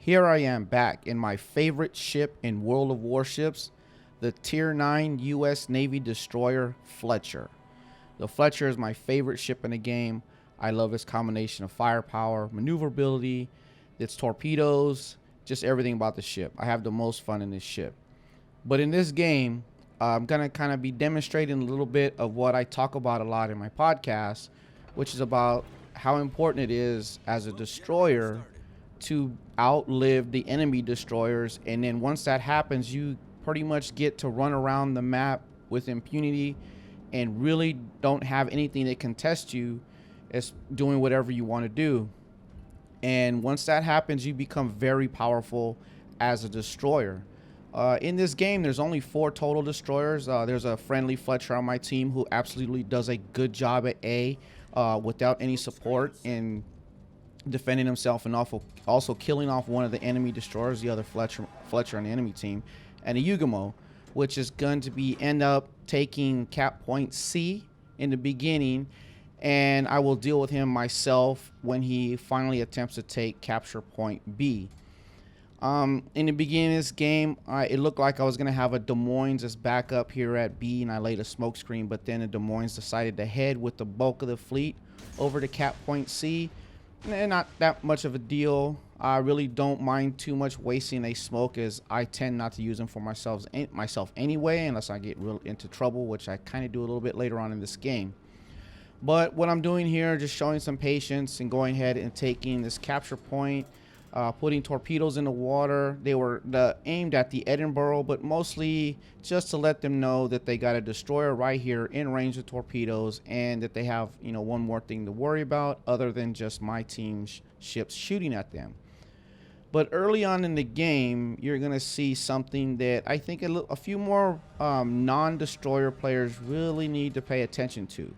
Here I am back in my favorite ship in World of Warships, the Tier 9 US Navy destroyer Fletcher. The Fletcher is my favorite ship in the game. I love its combination of firepower, maneuverability, its torpedoes, just everything about the ship. I have the most fun in this ship. But in this game, I'm going to kind of be demonstrating a little bit of what I talk about a lot in my podcast, which is about how important it is as a destroyer to outlive the enemy destroyers. And then once that happens, you pretty much get to run around the map with impunity and really don't have anything that can test you as doing whatever you want to do. And once that happens, you become very powerful as a destroyer. In this game, there's only 4 total destroyers. There's a friendly Fletcher on my team who absolutely does a good job at A without any support and defending himself, and also killing off one of the enemy destroyers, the other Fletcher on the enemy team, and a Yugamo, which is going to be end up taking cap point C in the beginning, and I will deal with him myself when he finally attempts to take capture point B. In the beginning of this game, it looked like I was going to have a Des Moines as backup here at B, and I laid a smoke screen, but then the Des Moines decided to head with the bulk of the fleet over to cap point C. Not that much of a deal. I really don't mind too much wasting a smoke, as I tend not to use them for myself anyway, unless I get real into trouble, which I kind of do a little bit later on in this game. But what I'm doing here, just showing some patience and going ahead and taking this capture point, putting torpedoes in the water. They were aimed at the Edinburgh, but mostly just to let them know that they got a destroyer right here in range of torpedoes, and that they have, one more thing to worry about other than just my team's ships shooting at them. But early on in the game, you're going to see something that I think a few more non-destroyer players really need to pay attention to.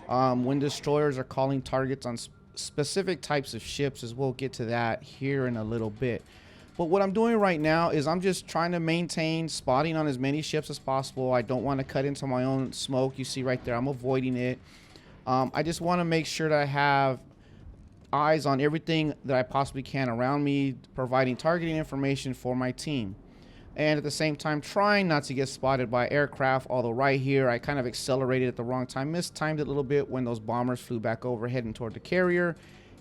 When destroyers are calling targets on specific types of ships, as we'll get to that here in a little bit. But what I'm doing right now is I'm just trying to maintain spotting on as many ships as possible. I don't want to cut into my own smoke. You see right there, I'm avoiding it. I just want to make sure that I have eyes on everything that I possibly can around me, providing targeting information for my team, and at the same time trying not to get spotted by aircraft. Although right here I kind of accelerated at the wrong time, mistimed it a little bit when those bombers flew back over heading toward the carrier,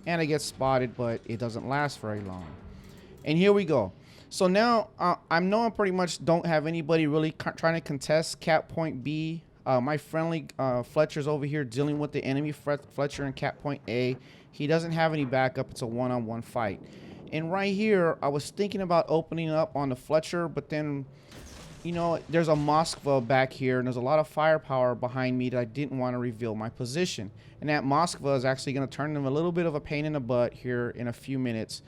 and I get spotted, but it doesn't last very long. And here we go. So now I know I pretty much don't have anybody really trying to contest cap point B. My friendly Fletcher's over here dealing with the enemy Fletcher in cap point A. He doesn't have any backup. It's a one-on-one fight. And right here, I was thinking about opening up on the Fletcher, but then, there's a Moskva back here, and there's a lot of firepower behind me that I didn't want to reveal my position. And that Moskva is actually going to turn them a little bit of a pain in the butt here in a few minutes.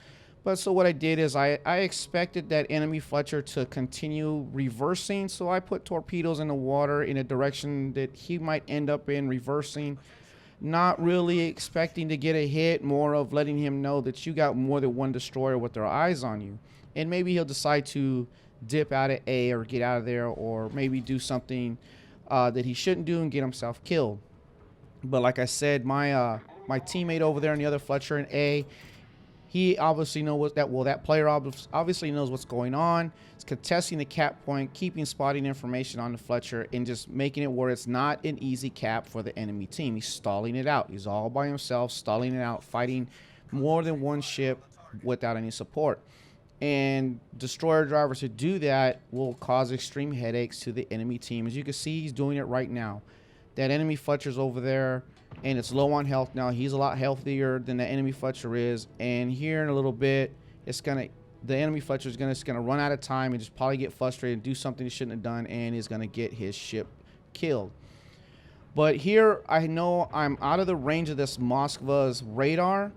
But so what I did is I expected that enemy Fletcher to continue reversing, so I put torpedoes in the water in a direction that he might end up in reversing. Not really expecting to get a hit, more of letting him know that you got more than one destroyer with their eyes on you. And maybe he'll decide to dip out at A or get out of there, or maybe do something that he shouldn't do and get himself killed. But like I said, my teammate over there in the other Fletcher in A, he obviously knows that player obviously knows what's going on. It's contesting the cap point, keeping spotting information on the Fletcher, and just making it where it's not an easy cap for the enemy team. He's stalling it out. He's all by himself, stalling it out, fighting more than one ship without any support. And destroyer drivers who do that will cause extreme headaches to the enemy team. As you can see, he's doing it right now. That enemy Fletcher's over there, and it's low on health now. He's a lot healthier than the enemy Fletcher is. And here in a little bit, the enemy Fletcher is just gonna run out of time and just probably get frustrated and do something he shouldn't have done, and is gonna get his ship killed. But here I know I'm out of the range of this Moskva's radar,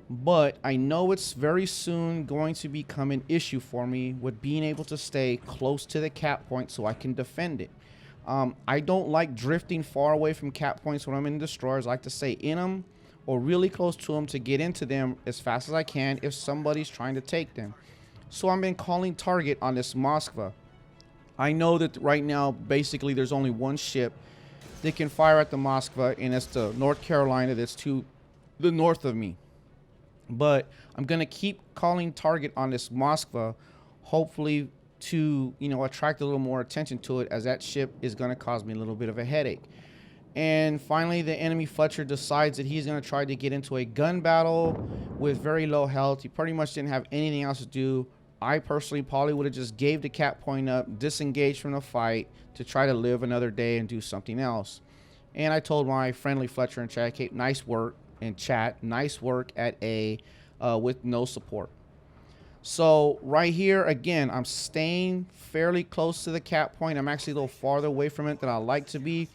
but I know it's very soon going to become an issue for me with being able to stay close to the cap point so I can defend it. I don't like drifting far away from cap points when I'm in destroyers. I like to stay in them or really close to them to get into them as fast as I can if somebody's trying to take them. So I've been calling target on this Moskva. I know that right now basically there's only one ship that can fire at the Moskva, and it's the North Carolina that's to the north of me. But I'm going to keep calling target on this Moskva, hopefully to, attract a little more attention to it, as that ship is going to cause me a little bit of a headache. And finally, the enemy Fletcher decides that he's going to try to get into a gun battle with very low health. He pretty much didn't have anything else to do. I personally probably would have just gave the cap point up, disengaged from the fight to try to live another day and do something else. And I told my friendly Fletcher in chat, "Hey, nice work in chat. Nice work at A with no support." So right here, again, I'm staying fairly close to the cap point. I'm actually a little farther away from it than I like to be.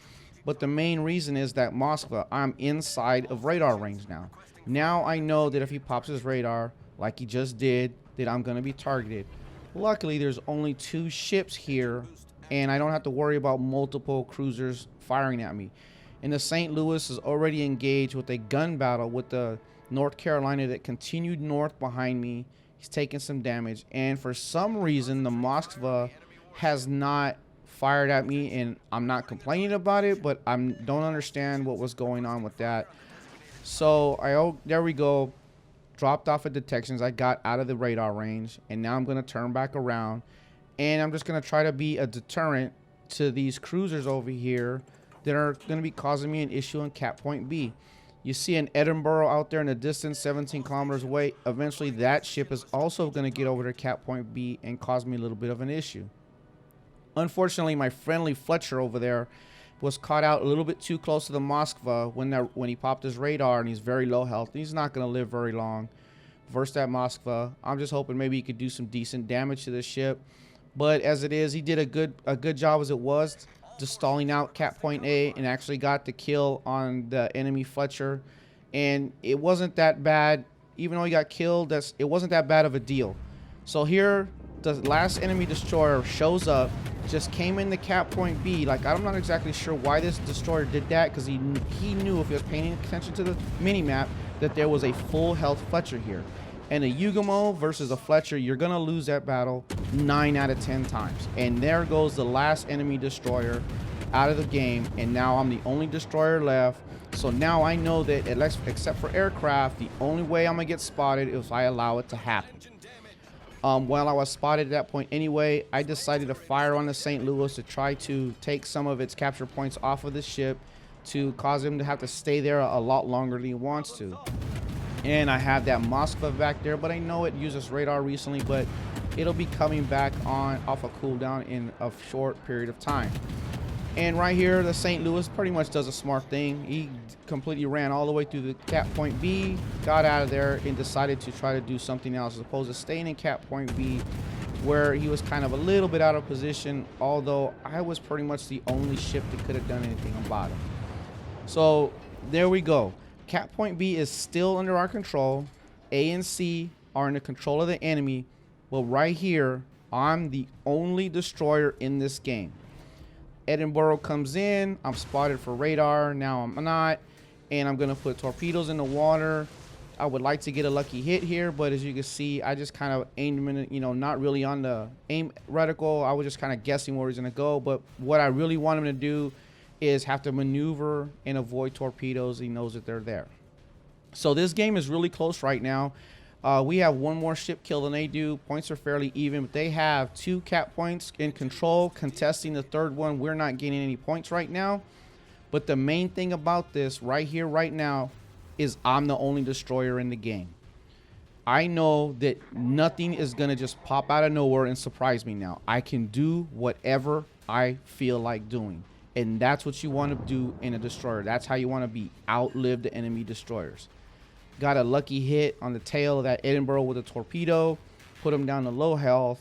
But the main reason is that Moskva, I'm inside of radar range now. Now I know that if he pops his radar, like he just did, that I'm going to be targeted. Luckily, there's only 2 ships here, and I don't have to worry about multiple cruisers firing at me. And the St. Louis is already engaged with a gun battle with the North Carolina that continued north behind me. He's taking some damage, and for some reason the Moskva has not fired at me, and I'm not complaining about it, but I don't understand what was going on with that. So there we go, dropped off at detections. I got out of the radar range, and now I'm going to turn back around, and I'm just going to try to be a deterrent to these cruisers over here that are going to be causing me an issue in cap point B. You see an Edinburgh out there in the distance, 17 kilometers away. Eventually, that ship is also going to get over to cap point B and cause me a little bit of an issue. Unfortunately, my friendly Fletcher over there was caught out a little bit too close to the Moskva when he popped his radar, and he's very low health. He's not going to live very long versus that Moskva. I'm just hoping maybe he could do some decent damage to this ship. But as it is, he did a good job as it was, just stalling out cap point A, and actually got the kill on the enemy Fletcher. And it wasn't that bad. Even though he got killed, it wasn't that bad of a deal. So here, the last enemy destroyer shows up, just came into cap point B. Like, I'm not exactly sure why this destroyer did that, because he knew, if he was paying attention to the mini-map, that there was a full health Fletcher here. And a Yugamo versus a Fletcher, you're going to lose that battle 9 out of 10 times. And there goes the last enemy destroyer out of the game. And now I'm the only destroyer left. So now I know that, except for aircraft, the only way I'm going to get spotted is if I allow it to happen. While I was spotted at that point anyway, I decided to fire on the St. Louis to try to take some of its capture points off of the ship, to cause him to have to stay there a lot longer than he wants to. And I have that Moskva back there, but I know it uses radar recently, but it'll be coming back off a cooldown in a short period of time. And right here, the St. Louis pretty much does a smart thing. He completely ran all the way through the cap point B, got out of there, and decided to try to do something else, as opposed to staying in cap point B, where he was kind of a little bit out of position, although I was pretty much the only ship that could have done anything about him. So there we go. Cap point B is still under our control. A and C are in the control of the enemy. Well, right here, I'm the only destroyer in this game. Edinburgh comes in. I'm spotted for radar. Now I'm not. And I'm going to put torpedoes in the water. I would like to get a lucky hit here, but as you can see, I just kind of aimed him in, not really on the aim reticle. I was just kind of guessing where he's going to go. But what I really want him to do is have to maneuver and avoid torpedoes. He knows that they're there. So this game is really close right now. We have one more ship kill than they do. Points are fairly even, but they have 2 cap points in control, contesting the third one. We're not getting any points right now. But the main thing about this right here, right now, is I'm the only destroyer in the game. I know that nothing is going to just pop out of nowhere and surprise me now. I can do whatever I feel like doing. And that's what you want to do in a destroyer. That's how you want to be. Outlive the enemy destroyers. Got a lucky hit on the tail of that Edinburgh with a torpedo. Put him down to low health.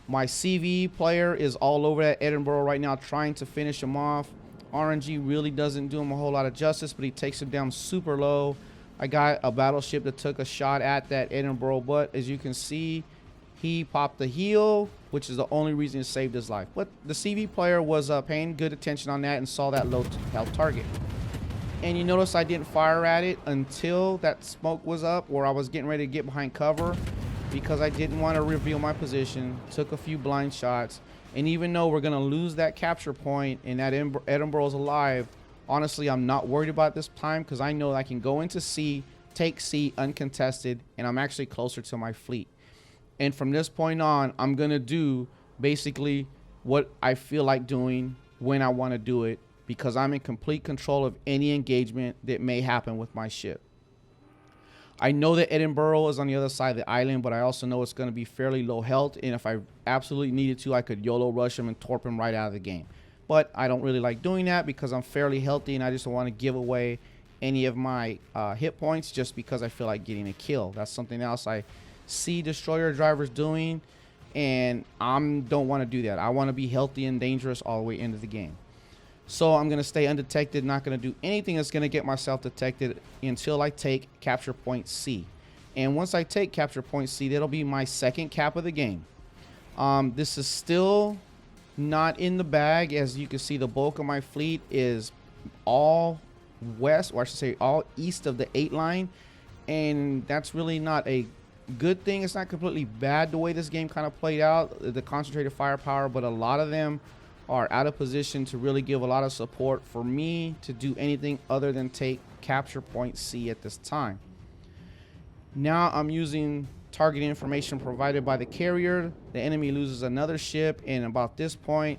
My CV player is all over that Edinburgh right now, trying to finish him off. RNG really doesn't do him a whole lot of justice, but he takes him down super low. I got a battleship that took a shot at that Edinburgh, but as you can see, he popped the heel, which is the only reason it saved his life. But the CV player was paying good attention on that and saw that low health target. And you notice I didn't fire at it until that smoke was up, or I was getting ready to get behind cover, because I didn't want to reveal my position. Took a few blind shots. And even though we're going to lose that capture point and that Edinburgh's alive, honestly, I'm not worried about this time, because I know I can go into C, take C uncontested, and I'm actually closer to my fleet. And from this point on, I'm going to do basically what I feel like doing when I want to do it, because I'm in complete control of any engagement that may happen with my ship. I know that Edinburgh is on the other side of the island, but I also know it's going to be fairly low health, and if I absolutely needed to, I could YOLO rush him and torp him right out of the game. But I don't really like doing that because I'm fairly healthy, and I just don't want to give away any of my hit points just because I feel like getting a kill. That's something else I see destroyer drivers doing, and I don't want to do that. I want to be healthy and dangerous all the way into the game. So I'm going to stay undetected, not going to do anything that's going to get myself detected until I take capture point C. And once I take capture point C, that'll be my second cap of the game. This is still not in the bag. As you can see, the bulk of my fleet is all west, or I should say all east of the 8 line. And that's really not a good thing. It's not completely bad the way this game kind of played out, the concentrated firepower, but a lot of them are out of position to really give a lot of support for me to do anything other than take capture point C at this time. Now I'm using target information provided by the carrier. The enemy loses another ship, and about this point,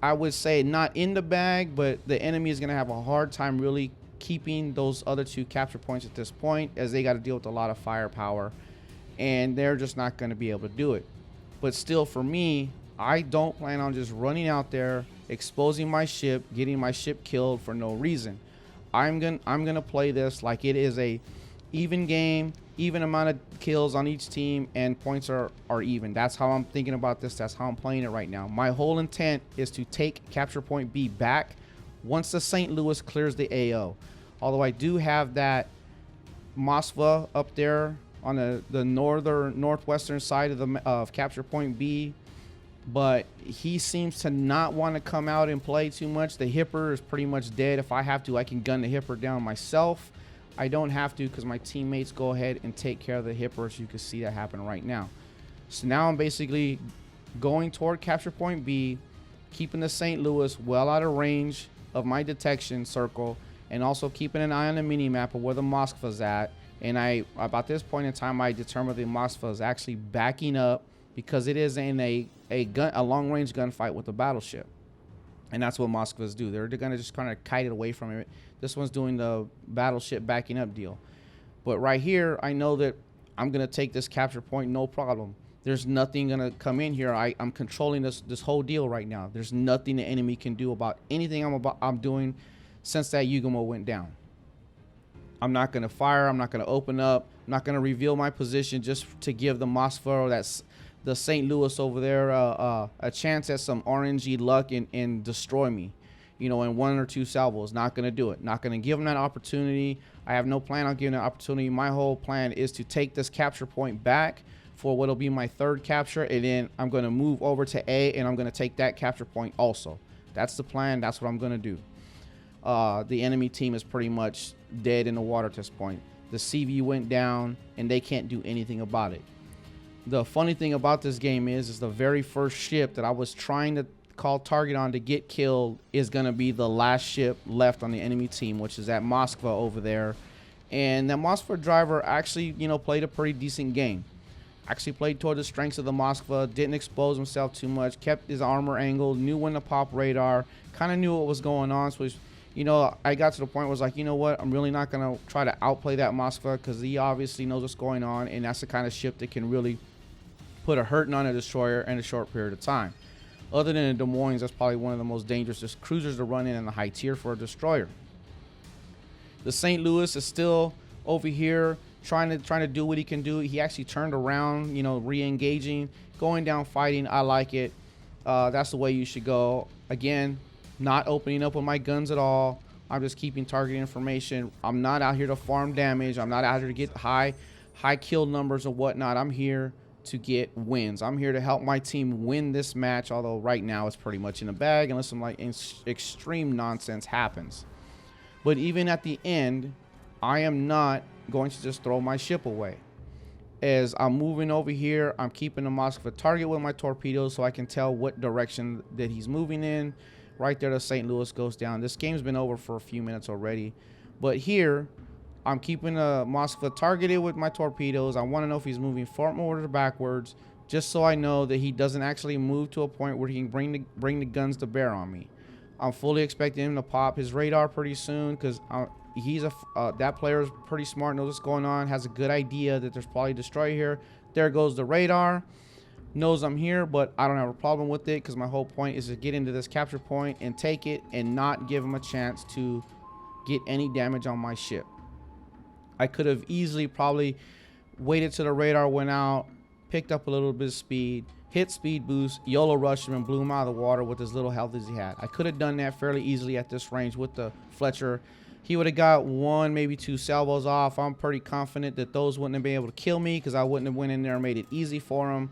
I would say not in the bag, but the enemy is going to have a hard time really keeping those other 2 capture points at this point, as they got to deal with a lot of firepower, and they're just not going to be able to do it. But still, for me, I don't plan on just running out there, exposing my ship, getting my ship killed for no reason. I'm gonna play this like it is a even game, even amount of kills on each team, and points are even. That's how I'm thinking about this. That's how I'm playing it right now. My whole intent is to take capture point B back once the St. Louis clears the AO. Although I do have that Moskva up there on the northwestern side of capture point B, but he seems to not want to come out and play too much. The Hipper is pretty much dead. If I have to, I can gun the Hipper down myself. I don't have to because my teammates go ahead and take care of the Hipper, so you can see that happen right now. So now I'm basically going toward capture point B, keeping the St. Louis well out of range of my detection circle, and also keeping an eye on the mini map of where the Moskva's at. And about this point in time, I determined the Moskva is actually backing up because it is in a long-range gunfight with a battleship. And that's what Moskvas do. They're going to just kind of kite it away from it. This one's doing the battleship backing up deal. But right here, I know that I'm going to take this capture point, no problem. There's nothing going to come in here. I'm controlling this whole deal right now. There's nothing the enemy can do about anything I'm doing since that Yugamo went down. I'm not going to fire. I'm not going to open up. I'm not going to reveal my position just to give the Moskva or the St. Louis over there a chance at some RNG luck and destroy me, you know, in 1 or 2 salvos. Not going to do it. Not going to give them that opportunity. I have no plan on giving that opportunity. My whole plan is to take this capture point back for what'll be my 3rd capture, and then I'm going to move over to A, and I'm going to take that capture point also. That's the plan. That's what I'm going to do. The enemy team is pretty much dead in the water at this point. The CV went down, and they can't do anything about it. The funny thing about this game is the very first ship that I was trying to call target on to get killed is going to be the last ship left on the enemy team, which is that Moskva over there. And that Moskva driver actually, you know, played a pretty decent game. Actually played toward the strengths of the Moskva, didn't expose himself too much, kept his armor angled, knew when to pop radar, kind of knew what was going on. So, you know, I got to the point where I was like, you know what, I'm really not going to try to outplay that Moskva because he obviously knows what's going on, and that's the kind of ship that can really put a hurting on a destroyer in a short period of time. Other than the Des Moines, that's probably one of the most dangerous cruisers to run in the high tier for a destroyer. The St. Louis is still over here trying to do what he can do. He actually turned around, you know, re-engaging, going down fighting. I like it. That's the way you should go. Again, not opening up with my guns at all. I'm just keeping target information. I'm not out here to farm damage. I'm not out here to get high kill numbers or whatnot. I'm here to get wins. I'm here to help my team win this match, although right now it's pretty much in the bag unless some like extreme nonsense happens. But even at the end, I am not going to just throw my ship away. As I'm moving over here, I'm keeping the Moskva target with my torpedoes so I can tell what direction that he's moving in. Right there, the St. Louis goes down. This game's been over for a few minutes already. But here, I'm keeping Moskva targeted with my torpedoes. I want to know if he's moving forward or backwards, just so I know that he doesn't actually move to a point where he can bring the guns to bear on me. I'm fully expecting him to pop his radar pretty soon, because that player is pretty smart, knows what's going on, has a good idea that there's probably a destroyer here. There goes the radar. Knows I'm here, but I don't have a problem with it, because my whole point is to get into this capture point and take it and not give him a chance to get any damage on my ship. I could have easily probably waited till the radar went out, picked up a little bit of speed, hit speed boost, YOLO rushed him, and blew him out of the water with as little health as he had. I could have done that fairly easily at this range with the Fletcher. He would have got 1, maybe 2 salvos off. I'm pretty confident that those wouldn't have been able to kill me, because I wouldn't have went in there and made it easy for him.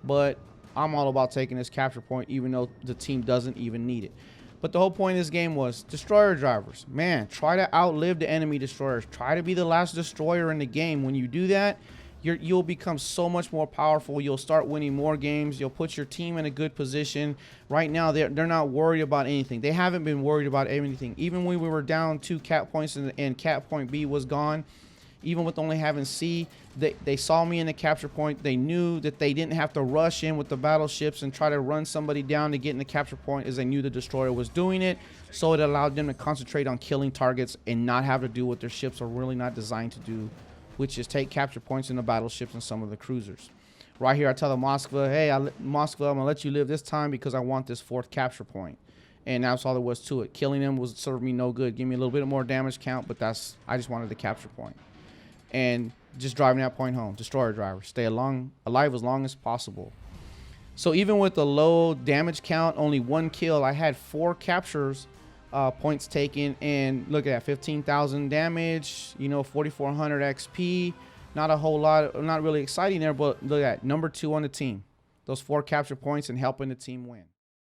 But I'm all about taking this capture point, even though the team doesn't even need it. But the whole point of this game was destroyer drivers. Man, try to outlive the enemy destroyers. Try to be the last destroyer in the game. When you do that, you'll become so much more powerful. You'll start winning more games. You'll put your team in a good position. Right now, they're not worried about anything. They haven't been worried about anything. Even when we were down 2 cap points and cap point B was gone, even with only having C, they saw me in the capture point. They knew that they didn't have to rush in with the battleships and try to run somebody down to get in the capture point, as they knew the destroyer was doing it. So it allowed them to concentrate on killing targets and not have to do what their ships are really not designed to do, which is take capture points in the battleships and some of the cruisers. Right here, I tell the Moskva, hey, Moskva, I'm going to let you live this time because I want this 4th capture point. And that's all there was to it. Killing them was served me no good. Give me a little bit more damage count, but I just wanted the capture point. And just driving that point home. Destroyer driver. Stay alive as long as possible. So even with the low damage count, only 1 kill, I had 4 captures points taken. And look at that, 15,000 damage, 4,400 XP. Not a whole lot, not really exciting there, but look at that, number 2 on the team. Those 4 capture points and helping the team win.